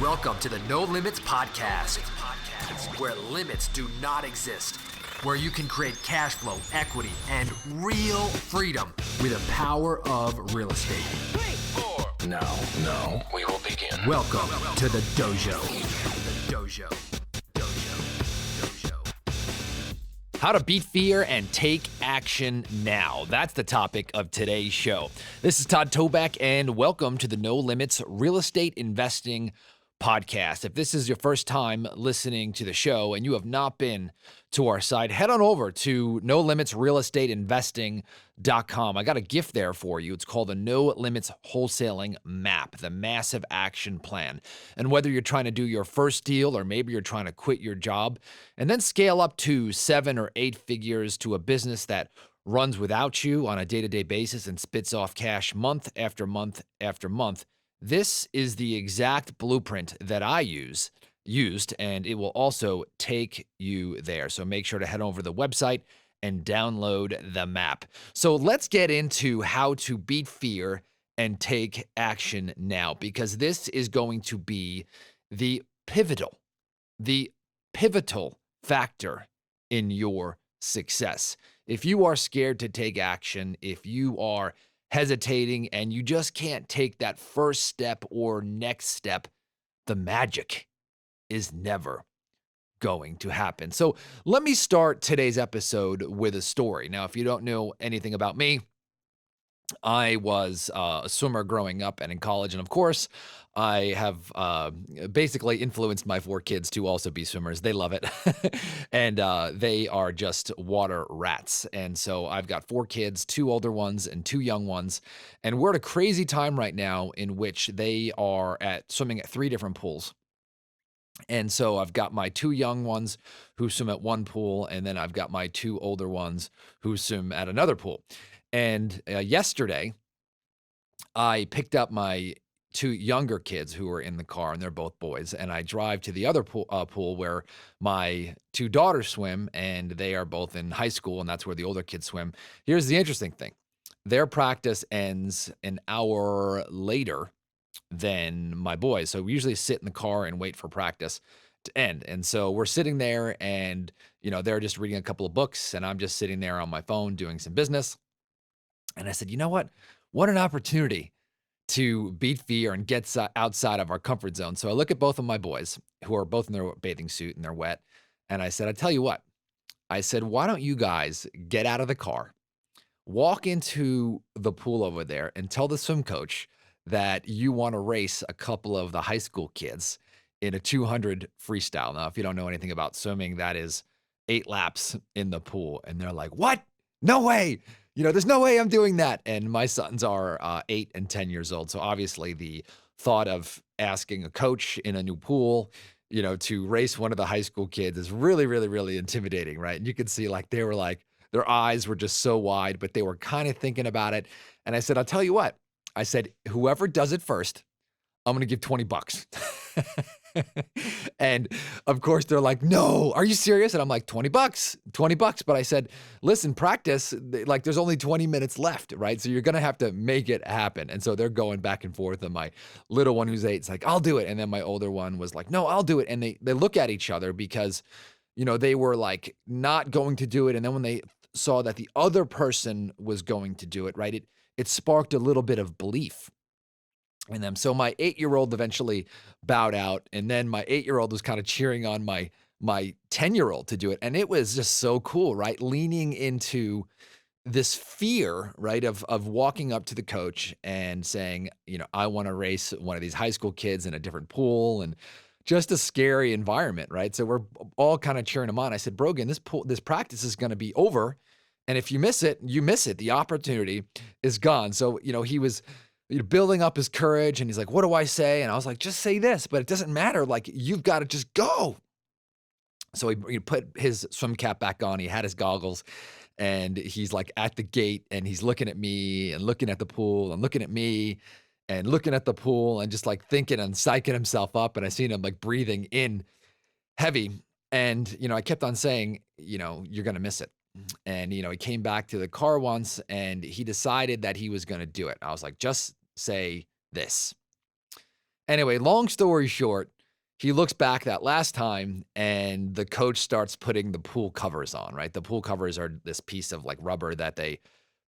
Welcome to the No Limits Podcast, where limits do not exist, where you can create cash flow, equity, and real freedom with the power of real estate. 3, 4. Now, we will begin. Welcome to the Dojo. How to beat fear and take action now. That's the topic of today's show. This is Todd Toback, and welcome to the No Limits Real Estate Investing Podcast. If this is your first time listening to the show and you have not been to our site, head on over to NoLimitsRealEstateInvesting.com. I got a gift there for you. It's called the No Limits Wholesaling Map, the Massive Action Plan. And whether you're trying to do your first deal or maybe you're trying to quit your job and then scale up to 7 or 8 figures to a business that runs without you on a day-to-day basis and spits off cash month after month after month, this is the exact blueprint that I used, and it will also take you there. So make sure to head over to the website and download the map. So let's get into how to beat fear and take action now, because this is going to be the pivotal factor in your success. If you are scared to take action, if you are hesitating and you just can't take that first step or next step, the magic is never going to happen. So let me start today's episode with a story. Now, if you don't know anything about me, I was a swimmer growing up and in college. And of course, I have basically influenced my 4 kids to also be swimmers. They love it. And they are just water rats. And so I've got 4 kids, 2 older ones and 2 young ones. And we're at a crazy time right now in which they are swimming at 3 different pools. And so I've got my 2 young ones who swim at one pool, and then I've got my 2 older ones who swim at another pool. And yesterday, I picked up my 2 younger kids who were in the car, and they're both boys, and I drive to the other pool where my 2 daughters swim, and they are both in high school, and that's where the older kids swim. Here's the interesting thing. Their practice ends an hour later than my boys. So we usually sit in the car and wait for practice to end. And so we're sitting there and, they're just reading a couple of books, and I'm just sitting there on my phone doing some business. And I said, you know what? What an opportunity to beat fear and get outside of our comfort zone. So I look at both of my boys who are both in their bathing suit and they're wet. And I said, I tell you what, I said, why don't you guys get out of the car, walk into the pool over there and tell the swim coach that you want to race a couple of the high school kids in a 200 freestyle. Now, if you don't know anything about swimming, that is 8 laps in the pool. And they're like, what? No way. There's no way I'm doing that. And my sons are 8 and 10 years old. So obviously the thought of asking a coach in a new pool, to race one of the high school kids is really, really, really intimidating, right? And you could see they were their eyes were just so wide, but they were kind of thinking about it. And I said, I'll tell you what, I said, whoever does it first, I'm going to give $20. And of course they're like, no, are you serious? And I'm like, $20. But I said, listen, practice, there's only 20 minutes left, right? So you're going to have to make it happen. And so they're going back and forth. And my little one who's 8 is like, I'll do it. And then my older one was like, no, I'll do it. And they look at each other because, they were not going to do it. And then when they saw that the other person was going to do it, right, it sparked a little bit of belief in them. So my 8-year-old eventually bowed out, and then my 8-year-old was kind of cheering on my 10-year-old to do it. And it was just so cool, right? Leaning into this fear, right, of walking up to the coach and saying, I want to race one of these high school kids in a different pool, and just a scary environment, right? So we're all kind of cheering him on. I said, Brogan, this practice is going to be over. And if you miss it, you miss it. The opportunity is gone. So, he was building up his courage, and he's like, what do I say? And I was like, just say this, but it doesn't matter. You've got to just go. So he put his swim cap back on. He had his goggles, and he's at the gate, and he's looking at me and looking at the pool and looking at me and looking at the pool and just thinking and psyching himself up. And I seen him breathing in heavy. And, I kept on saying, you're going to miss it. And, he came back to the car once and he decided that he was going to do it. I was like, just say this. Anyway, long story short, he looks back that last time and the coach starts putting the pool covers on, right? The pool covers are this piece of like rubber that they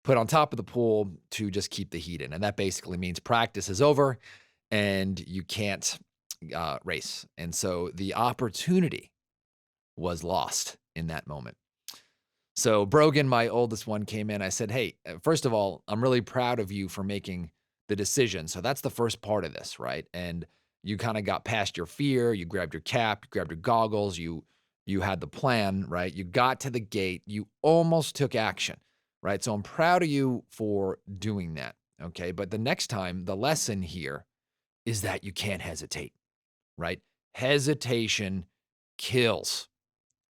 put on top of the pool to just keep the heat in. And that basically means practice is over and you can't race. And so the opportunity was lost in that moment. So Brogan, my oldest one, came in. I said, hey, first of all, I'm really proud of you for making the decision. So that's the first part of this, right? And you kind of got past your fear. You grabbed your cap, you grabbed your goggles, you had the plan, right? You got to the gate, you almost took action, right? So I'm proud of you for doing that. Okay. But the next time, the lesson here is that you can't hesitate, right? Hesitation kills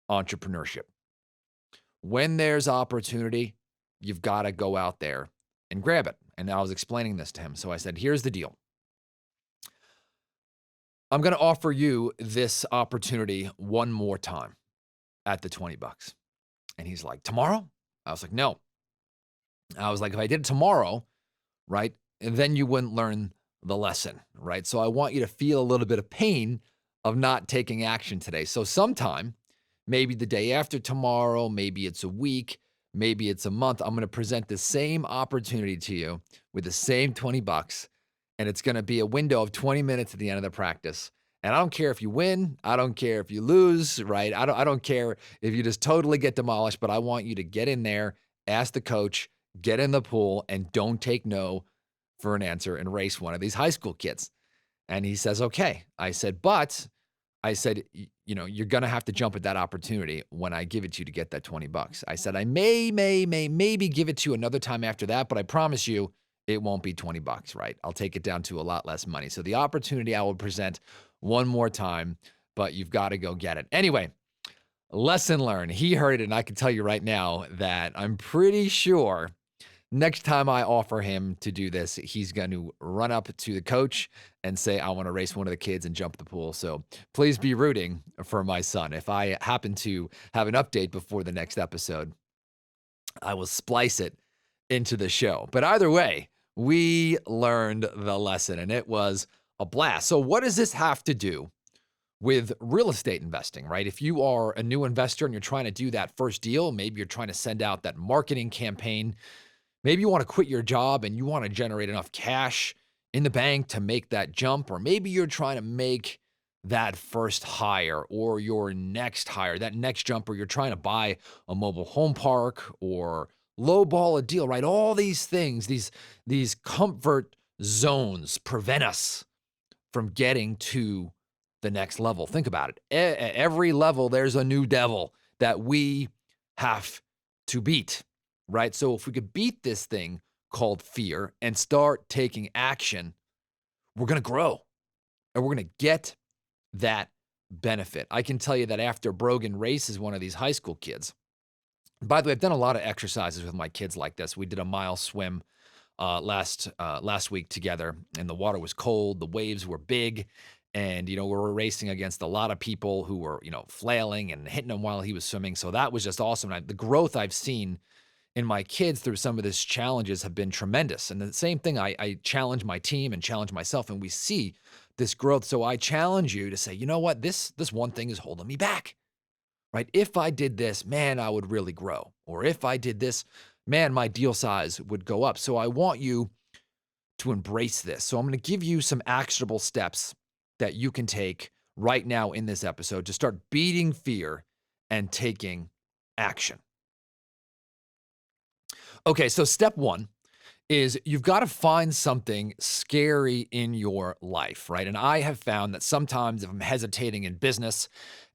entrepreneurship. When there's opportunity, you've got to go out there and grab it. And I was explaining this to him. So I said, here's the deal. I'm going to offer you this opportunity one more time at the 20 bucks. And he's like, tomorrow? I was like, no. I was like, if I did it tomorrow, right, and then you wouldn't learn the lesson, right? So I want you to feel a little bit of pain of not taking action today. So sometime, maybe the day after tomorrow, maybe it's a week, maybe it's a month, I'm going to present the same opportunity to you with the same 20 bucks. And it's going to be a window of 20 minutes at the end of the practice. And I don't care if you win. I don't care if you lose, right? I don't care if you just totally get demolished, but I want you to get in there, ask the coach, get in the pool, and don't take no for an answer and race one of these high school kids. And he says, okay. I said, but I said, you know, you're going to have to jump at that opportunity when I give it to you to get that 20 bucks. I said, I maybe give it to you another time after that, but I promise you it won't be 20 bucks, right? I'll take it down to a lot less money. So the opportunity I will present one more time, but you've got to go get it. Anyway, lesson learned. He heard it, and I can tell you right now that I'm pretty sure next time I offer him to do this, he's going to run up to the coach and say, I want to race one of the kids and jump the pool. So please be rooting for my son. If I happen to have an update before the next episode, I will splice it into the show. But either way, we learned the lesson and it was a blast. So what does this have to do with real estate investing, right? If you are a new investor and you're trying to do that first deal, maybe you're trying to send out that marketing campaign. Maybe you want to quit your job and you want to generate enough cash in the bank to make that jump, or maybe you're trying to make that first hire or your next hire, that next jump, or you're trying to buy a mobile home park or lowball a deal, right? All these things, these comfort zones prevent us from getting to the next level. Think about it. At every level, there's a new devil that we have to beat. Right? So if we could beat this thing called fear and start taking action, we're going to grow and we're going to get that benefit. I can tell you that after Brogan races one of these high school kids, by the way, I've done a lot of exercises with my kids like this. We did a mile swim last week together, and the water was cold. The waves were big. And, you know, we were racing against a lot of people who were, you know, flailing and hitting him while he was swimming. So that was just awesome. The growth I've seen in my kids through some of these challenges have been tremendous. And the same thing, I challenge my team and challenge myself, and we see this growth. So I challenge you to say, you know what, this one thing is holding me back, right? If I did this, man, I would really grow. Or if I did this, man, my deal size would go up. So I want you to embrace this. So I'm going to give you some actionable steps that you can take right now in this episode to start beating fear and taking action. Okay, so step one is you've got to find something scary in your life, right? And I have found that sometimes if I'm hesitating in business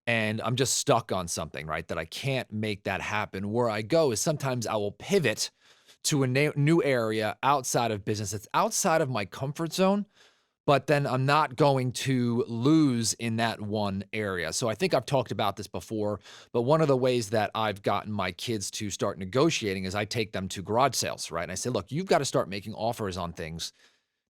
and I'm just stuck on something, right, that I can't make that happen, where I go is sometimes I will pivot to a new area outside of business. It's outside of my comfort zone, but then I'm not going to lose in that one area. So I think I've talked about this before, but one of the ways that I've gotten my kids to start negotiating is I take them to garage sales, right? And I say, look, you've got to start making offers on things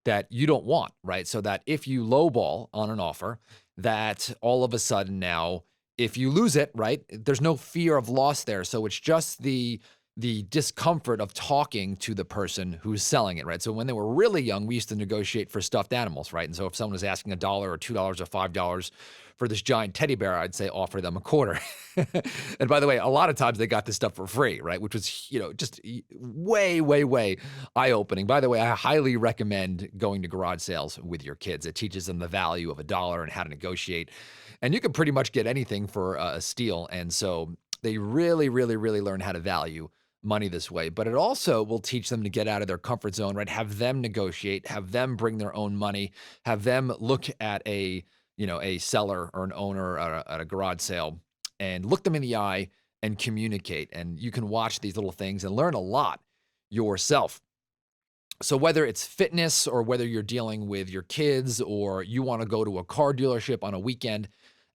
that you don't want, right? So that if you lowball on an offer, that all of a sudden now, if you lose it, right, there's no fear of loss there. So it's just the the discomfort of talking to the person who's selling it, right? So when they were really young, we used to negotiate for stuffed animals, right? And so if someone was asking $1 or $2 or $5 for this giant teddy bear, I'd say offer them a quarter. And by the way, a lot of times they got this stuff for free, right? Which was, just way, way, way eye-opening. By the way, I highly recommend going to garage sales with your kids. It teaches them the value of a dollar and how to negotiate. And you can pretty much get anything for a steal. And so they really, really, really learn how to value money this way, but it also will teach them to get out of their comfort zone, right? Have them negotiate, have them bring their own money, have them look at a seller or an owner at a garage sale and look them in the eye and communicate. And you can watch these little things and learn a lot yourself. So whether it's fitness or whether you're dealing with your kids or you want to go to a car dealership on a weekend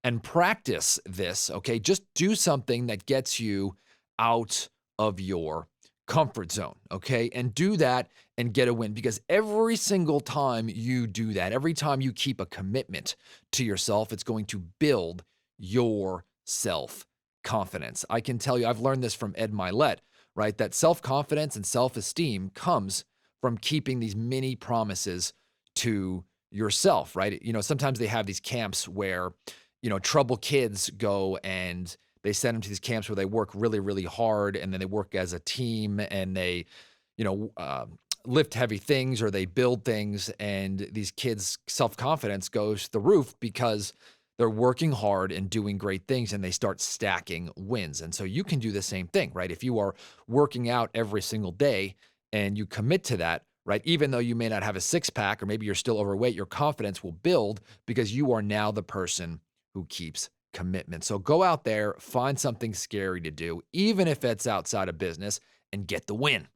and practice this, okay, just do something that gets you out of your comfort zone, okay? And do that and get a win, because every single time you do that, every time you keep a commitment to yourself, it's going to build your self-confidence. I can tell you, I've learned this from Ed Milet, right? That self-confidence and self-esteem comes from keeping these mini promises to yourself, right? Sometimes they have these camps where, trouble kids go and they send them to these camps where they work really, really hard, and then they work as a team, and they, you know, uh, lift heavy things or they build things, and these kids' self-confidence goes to the roof because they're working hard and doing great things, and they start stacking wins. And so you can do the same thing, right? If you are working out every single day and you commit to that, right? Even though you may not have a six pack or maybe you're still overweight, your confidence will build because you are now the person who keeps commitment. So go out there, find something scary to do, even if it's outside of business, and get the win.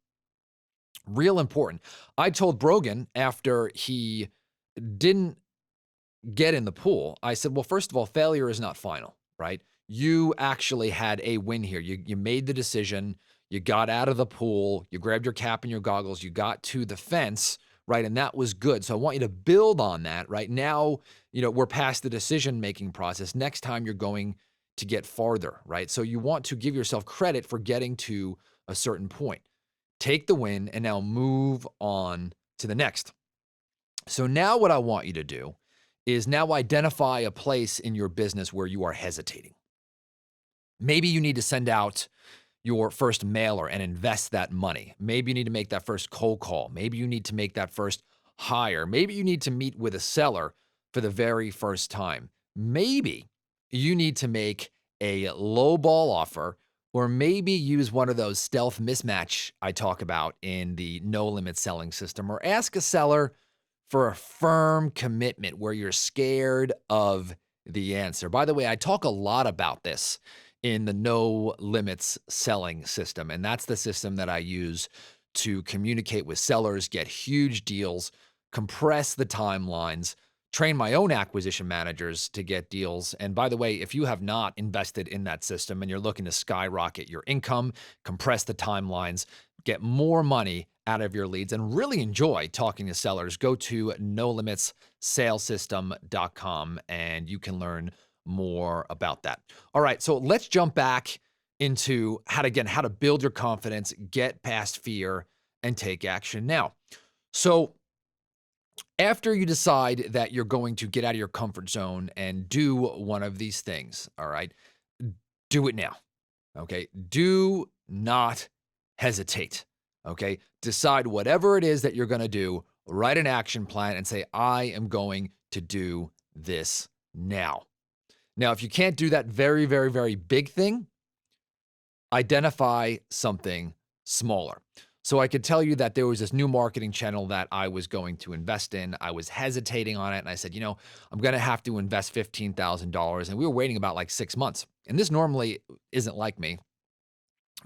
Real important. I told Brogan after he didn't get in the pool, I said, well, first of all, failure is not final, right? You actually had a win here. You made the decision. You got out of the pool. You grabbed your cap and your goggles. You got to the fence, right? And that was good. So I want you to build on that, right? Now, we're past the decision-making process. Next time you're going to get farther, right? So you want to give yourself credit for getting to a certain point. Take the win and now move on to the next. So now what I want you to do is now identify a place in your business where you are hesitating. Maybe you need to send out your first mailer and invest that money. Maybe you need to make that first cold call. Maybe you need to make that first hire. Maybe you need to meet with a seller for the very first time. Maybe you need to make a low ball offer, or maybe use one of those stealth mismatch I talk about in the no limit selling system, or ask a seller for a firm commitment where you're scared of the answer. By the way, I talk a lot about this in the no limits selling system, and that's the system that I use to communicate with sellers, get huge deals, compress the timelines, train my own acquisition managers to get deals. And by the way, if you have not invested in that system and you're looking to skyrocket your income, compress the timelines, get more money out of your leads, and really enjoy talking to sellers, go to nolimitsalesystem.com and you can learn more about that. All right, so let's jump back into how to build your confidence, get past fear, and take action now. So after you decide that you're going to get out of your comfort zone and do one of these things, all right, do it now. Okay. Do not hesitate. Okay. Decide whatever it is that you're going to do, write an action plan and say, I am going to do this now. Now, if you can't do that very, very, very big thing, identify something smaller. So I could tell you that there was this new marketing channel that I was going to invest in. I was hesitating on it. And I said, I'm going to have to invest $15,000. And we were waiting about like 6 months. And this normally isn't like me.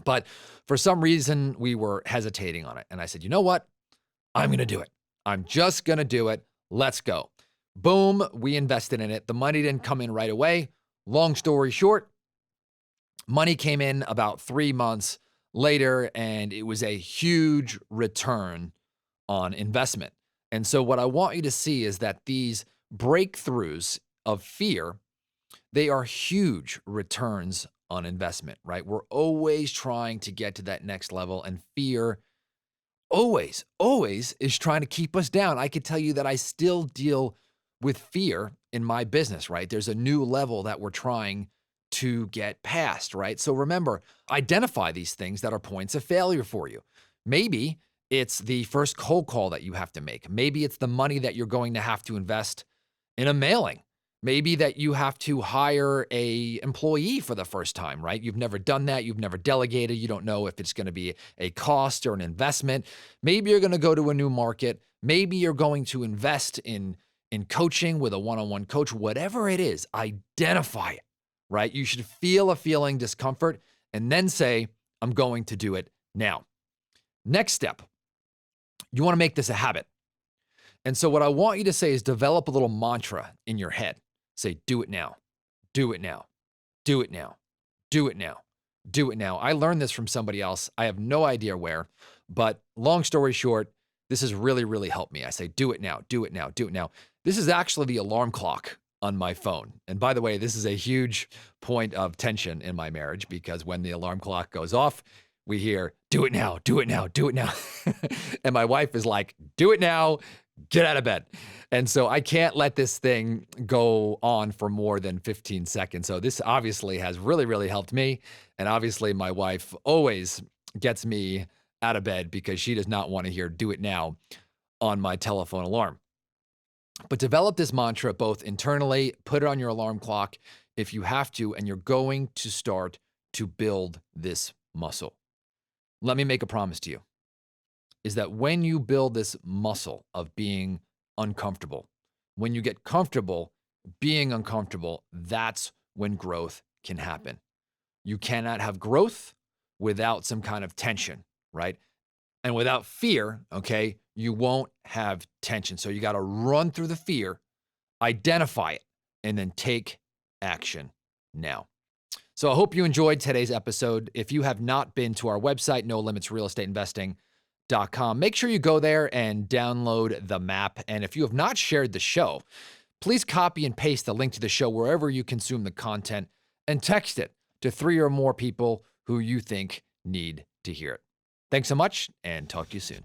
But for some reason, we were hesitating on it. And I said, you know what? I'm going to do it. I'm just going to do it. Let's go. Boom. We invested in it. The money didn't come in right away. Long story short, money came in about 3 months later, and it was a huge return on investment. And so what I want you to see is that these breakthroughs of fear, they are huge returns on investment, right? We're always trying to get to that next level, and fear always is trying to keep us down. I could tell you that I still deal with fear in my business, right? There's a new level that we're trying to get past, right? So remember, identify these things that are points of failure for you. Maybe it's the first cold call that you have to make. Maybe it's the money that you're going to have to invest in a mailing. Maybe that you have to hire a employee for the first time, right? You've never done that. You've never delegated. You don't know if it's going to be a cost or an investment. Maybe you're going to go to a new market. Maybe you're going to invest in coaching with a one-on-one coach. Whatever it is, identify it, right? You should feel a feeling discomfort and then say, I'm going to do it now. Next step, you want to make this a habit. And so what I want you to say is develop a little mantra in your head. Say, do it now, do it now, do it now, do it now, do it now. I learned this from somebody else. I have no idea where, but long story short, this has really, really helped me. I say, do it now, do it now, do it now. This is actually the alarm clock on my phone. And by the way, this is a huge point of tension in my marriage because when the alarm clock goes off, we hear, do it now, do it now, do it now. And my wife is like, do it now, get out of bed. And so I can't let this thing go on for more than 15 seconds. So this obviously has really, really helped me. And obviously my wife always gets me out of bed because she does not want to hear do it now on my telephone alarm. But develop this mantra both internally, put it on your alarm clock if you have to, and you're going to start to build this muscle. Let me make a promise to you, is that when you build this muscle of being uncomfortable, when you get comfortable being uncomfortable, that's when growth can happen. You cannot have growth without some kind of tension, right? And without fear, okay, you won't have tension. So you got to run through the fear, identify it, and then take action now. So I hope you enjoyed today's episode. If you have not been to our website, nolimitsrealestateinvesting.com, make sure you go there and download the map. And if you have not shared the show, please copy and paste the link to the show wherever you consume the content and text it to 3 or more people who you think need to hear it. Thanks so much and talk to you soon.